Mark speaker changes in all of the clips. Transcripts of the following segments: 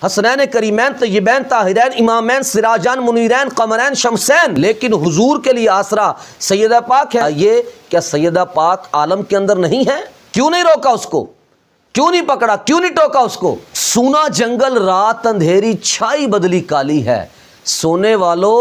Speaker 1: حسنین کریمین طیبین طاہرین امامین سراجان منیرین قمرین شمسین، لیکن حضور کے لیے آسرا سیدہ پاک ہے۔ یہ کیا سیدہ پاک عالم کے اندر نہیں ہے؟ کیوں نہیں روکا اس کو؟ کیوں نہیں پکڑا؟ کیوں نہیں ٹوکا اس کو؟ سونا جنگل رات اندھیری چھائی بدلی کالی ہے، سونے والو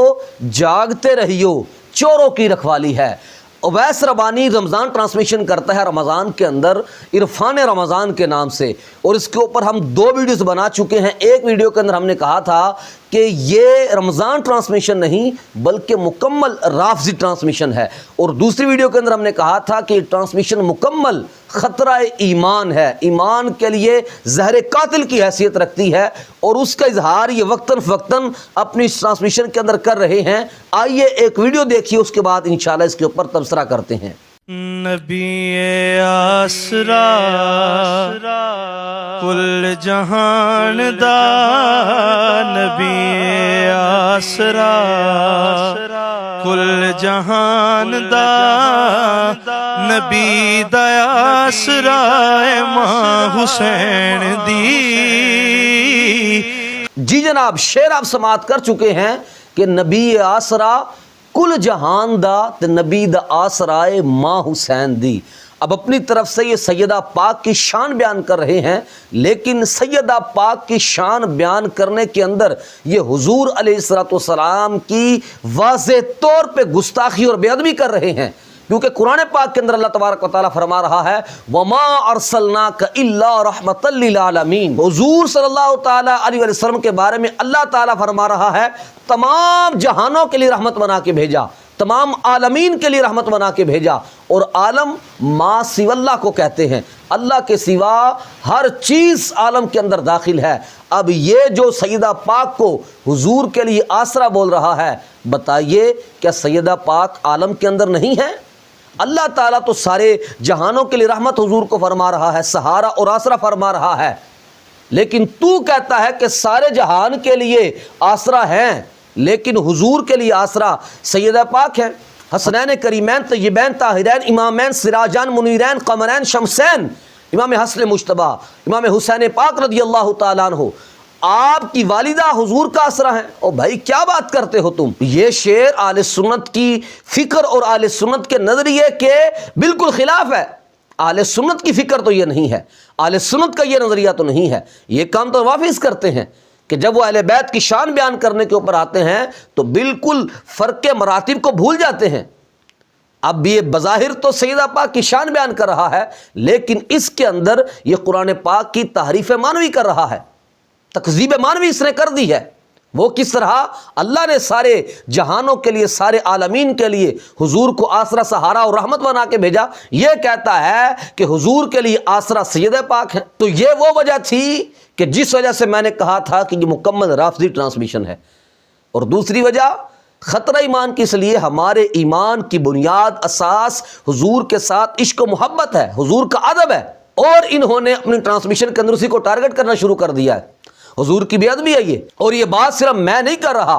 Speaker 1: جاگتے رہیو چوروں کی رکھوالی ہے۔ اویس ربانی رمضان ٹرانسمیشن کرتا ہے رمضان کے اندر عرفان رمضان کے نام سے، اور اس کے اوپر ہم 2 ویڈیوز بنا چکے ہیں۔ ایک ویڈیو کے اندر ہم نے کہا تھا کہ یہ رمضان ٹرانسمیشن نہیں بلکہ مکمل رافضی ٹرانسمیشن ہے، اور دوسری ویڈیو کے اندر ہم نے کہا تھا کہ یہ ٹرانسمیشن مکمل خطرہ ایمان ہے، ایمان کے لیے زہر قاتل کی حیثیت رکھتی ہے، اور اس کا اظہار یہ وقتاً فوقتاً اپنی اس ٹرانسمیشن کے اندر کر رہے ہیں۔ آئیے ایک ویڈیو دیکھیے، اس کے بعد انشاءاللہ اس کے اوپر تبصرہ کرتے ہیں۔
Speaker 2: نبی آسرا کل جہان دا، نبی آسرا کل جہان دا، نبی دا آسرا ماں حسین دی۔
Speaker 1: جی جناب، شعر آپ سماعت کر چکے ہیں کہ نبی آسرا کل جہان دا تے نبی دا آسرائے ماں حسین دی۔ اب اپنی طرف سے یہ سیدہ پاک کی شان بیان کر رہے ہیں، لیکن سیدہ پاک کی شان بیان کرنے کے اندر یہ حضور علیہ السلام کی واضح طور پہ گستاخی اور بے ادبی کر رہے ہیں، کیونکہ قرآن پاک کے اندر اللہ تبارک و تعالیٰ فرما رہا ہے وَمَا أَرْسَلْنَاكَ إِلَّا رَحْمَةً لِّلْعَالَمِينَ۔ حضور صلی اللہ تعالیٰ علیہ وسلم کے بارے میں اللہ تعالیٰ فرما رہا ہے تمام جہانوں کے لیے رحمت بنا کے بھیجا، تمام عالمین کے لیے رحمت بنا کے بھیجا، اور عالم ما سوی اللہ کو کہتے ہیں، اللہ کے سوا ہر چیز عالم کے اندر داخل ہے۔ اب یہ جو سیدہ پاک کو حضور کے لیے آسرا بول رہا ہے، بتائیے کیا سیدہ پاک عالم کے اندر نہیں ہے؟ اللہ تعالیٰ تو سارے جہانوں کے لیے رحمت حضور کو فرما رہا ہے، سہارا اور آسرا فرما رہا ہے، لیکن تو کہتا ہے کہ سارے جہان کے لیے آسرا ہیں، لیکن حضور کے لیے آسرا سیدہ پاک ہے۔ حسنین کریمین طیبین طاہرین امامین سراجان منیرین قمرین شمسین، امام حسن مجتبیٰ امام حسین پاک رضی اللہ تعالیٰ عنہ آپ کی والدہ حضور کا آسرا ہیں۔ او بھائی کیا بات کرتے ہو تم؟ یہ شعر اہل سنت کی فکر اور اہل سنت کے نظریے کے بالکل خلاف ہے۔ اہل سنت کی فکر تو یہ نہیں ہے، اہل سنت کا یہ نظریہ تو نہیں ہے۔ یہ کام تو وافظ کرتے ہیں کہ جب وہ اہل بیت کی شان بیان کرنے کے اوپر آتے ہیں تو بالکل فرق مراتب کو بھول جاتے ہیں۔ اب یہ بظاہر تو سیدہ پاک کی شان بیان کر رہا ہے، لیکن اس کے اندر یہ قرآن پاک کی تحریف معنوی کر رہا ہے، تکذیب معنوی اس نے کر دی ہے۔ وہ کس طرح؟ اللہ نے سارے جہانوں کے لیے، سارے عالمین کے لیے حضور کو آسرا سہارا اور رحمت بنا کے بھیجا، یہ کہتا ہے کہ حضور کے لیے آسرا سیدہ پاک ہے۔ تو یہ وہ وجہ تھی کہ جس وجہ سے میں نے کہا تھا کہ یہ مکمل رافضی ٹرانسمیشن ہے، اور دوسری وجہ خطرہ ایمان کی، اس لیے ہمارے ایمان کی بنیاد اساس حضور کے ساتھ عشق و محبت ہے، حضور کا ادب ہے، اور انہوں نے اپنی ٹرانسمیشن کے اندر اسی کو ٹارگٹ کرنا شروع کر دیا ہے۔ حضور کی بے ادبی ہے یہ، اور یہ بات صرف میں نہیں کر رہا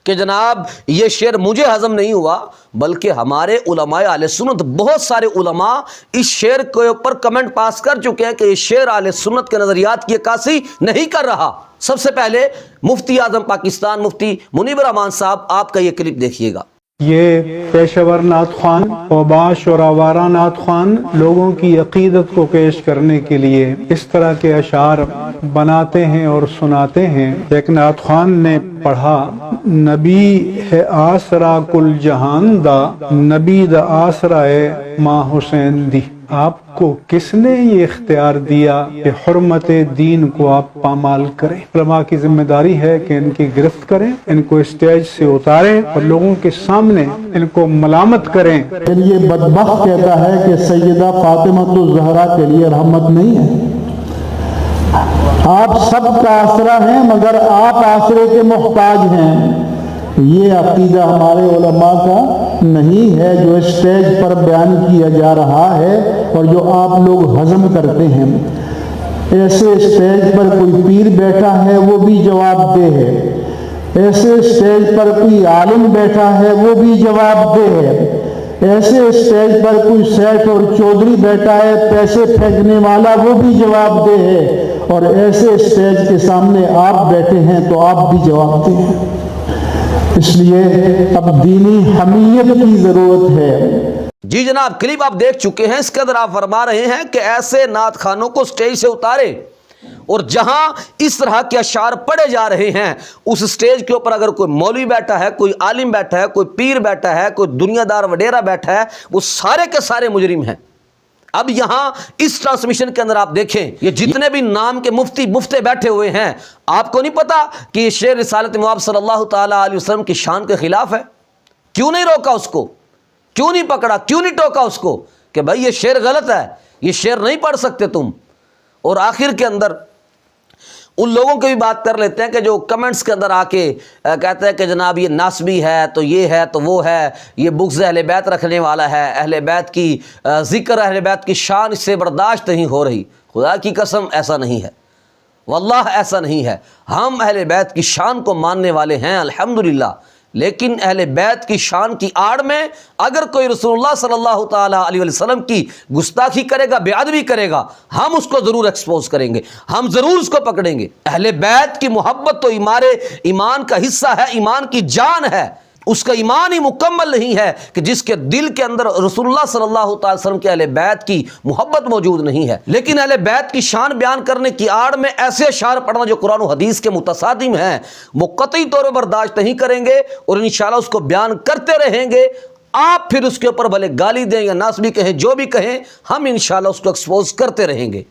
Speaker 1: کہ جناب یہ شعر مجھے ہضم نہیں ہوا، بلکہ ہمارے علماء اہل سنت، بہت سارے علماء اس شعر کے اوپر کمنٹ پاس کر چکے ہیں کہ یہ شعر اہل سنت کے نظریات کی عکاسی نہیں کر رہا۔ سب سے پہلے مفتی اعظم پاکستان مفتی منیب الرحمان صاحب، آپ کا یہ کلپ دیکھیے گا۔
Speaker 3: یہ پیشور نعت خوان، اوباش اور آوارہ نعت خوان لوگوں کی عقیدت کو پیش کرنے کے لیے اس طرح کے اشعار بناتے ہیں اور سناتے ہیں۔ ایک نعت خوان نے پڑھا نبی ہے آسرا کل جہان دا، نبی دا آسرا ہے ماں حسین دی۔ آپ کو کس نے یہ اختیار دیا کہ حرمت دین کو آپ پامال کریں؟ علماء کی ذمہ داری ہے کہ ان کی گرفت کریں، ان کو اسٹیج سے اتاریں اور لوگوں کے سامنے ان کو ملامت کریں۔
Speaker 4: یہ بدبخت کہتا ہے کہ سیدہ فاطمہ الزہرا کے لیے رحمت نہیں ہے۔ آپ سب کا آسرا ہیں مگر آپ آسرے کے محتاج ہیں۔ یہ عقیدہ ہمارے علماء کا نہیں ہے جو اسٹیج پر بیان کیا جا رہا ہے اور جو آپ لوگ ہضم کرتے ہیں۔ ایسے اسٹیج پر کوئی پیر بیٹھا ہے وہ بھی جواب دہ ہے، ایسے اسٹیج پر کوئی عالم بیٹھا ہے وہ بھی جواب دہ ہے، ایسے اسٹیج پر کوئی سیٹ اور چودھری بیٹھا ہے پیسے پھینکنے والا وہ بھی جواب دہ ہے، اور ایسے اسٹیج کے سامنے آپ بیٹھے ہیں تو آپ بھی جواب دیں. اس لیے اب دینی حمیت کی ضرورت ہے.
Speaker 1: جی جناب، کلپ آپ دیکھ چکے ہیں، اس کے اندر آپ فرما رہے ہیں کہ ایسے نعت خانوں کو سٹیج سے اتارے، اور جہاں اس طرح کے اشعار پڑھے جا رہے ہیں اس سٹیج کے اوپر اگر کوئی مولوی بیٹھا ہے، کوئی عالم بیٹھا ہے، کوئی پیر بیٹھا ہے، کوئی دنیا دار وڈیرا بیٹھا ہے، وہ سارے کے سارے مجرم ہیں. اب یہاں اس ٹرانسمیشن کے اندر آپ دیکھیں، یہ جتنے بھی نام کے مفتے بیٹھے ہوئے ہیں، آپ کو نہیں پتا کہ یہ شعر رسالت مواب صلی اللہ تعالیٰ علیہ وسلم کی شان کے خلاف ہے؟ کیوں نہیں روکا اس کو؟ کیوں نہیں پکڑا؟ کیوں نہیں ٹوکا اس کو کہ بھائی یہ شعر غلط ہے، یہ شعر نہیں پڑھ سکتے تم؟ اور آخر کے اندر ان لوگوں کی بھی بات کر لیتے ہیں کہ جو کمنٹس کے اندر آ کے کہتے ہیں کہ جناب یہ ناسبی ہے تو یہ ہے تو وہ ہے، یہ بغض اہل بیت رکھنے والا ہے، اہل بیت کی ذکر، اہل بیت کی شان اس سے برداشت نہیں ہو رہی. خدا کی قسم ایسا نہیں ہے، واللہ ایسا نہیں ہے. ہم اہل بیت کی شان کو ماننے والے ہیں الحمدللہ، لیکن اہل بیت کی شان کی آڑ میں اگر کوئی رسول اللہ صلی اللہ تعالیٰ علیہ وسلم کی گستاخی کرے گا، بے ادبی کرے گا، ہم اس کو ضرور ایکسپوز کریں گے، ہم ضرور اس کو پکڑیں گے. اہل بیت کی محبت تو ہمارے ایمان کا حصہ ہے، ایمان کی جان ہے. اس کا ایمان ہی مکمل نہیں ہے کہ جس کے دل کے اندر رسول اللہ صلی اللہ تعالی وسلم کے اہل بیت کی محبت موجود نہیں ہے. لیکن اہل بیت کی شان بیان کرنے کی آڑ میں ایسے اشعار پڑھنا جو قرآن و حدیث کے متصادم ہیں، وہ قطعی طور پر برداشت نہیں کریں گے اور انشاءاللہ اس کو بیان کرتے رہیں گے. آپ پھر اس کے اوپر بھلے گالی دیں یا ناسبی کہیں، جو بھی کہیں، ہم انشاءاللہ اس کو ایکسپوز کرتے رہیں گے.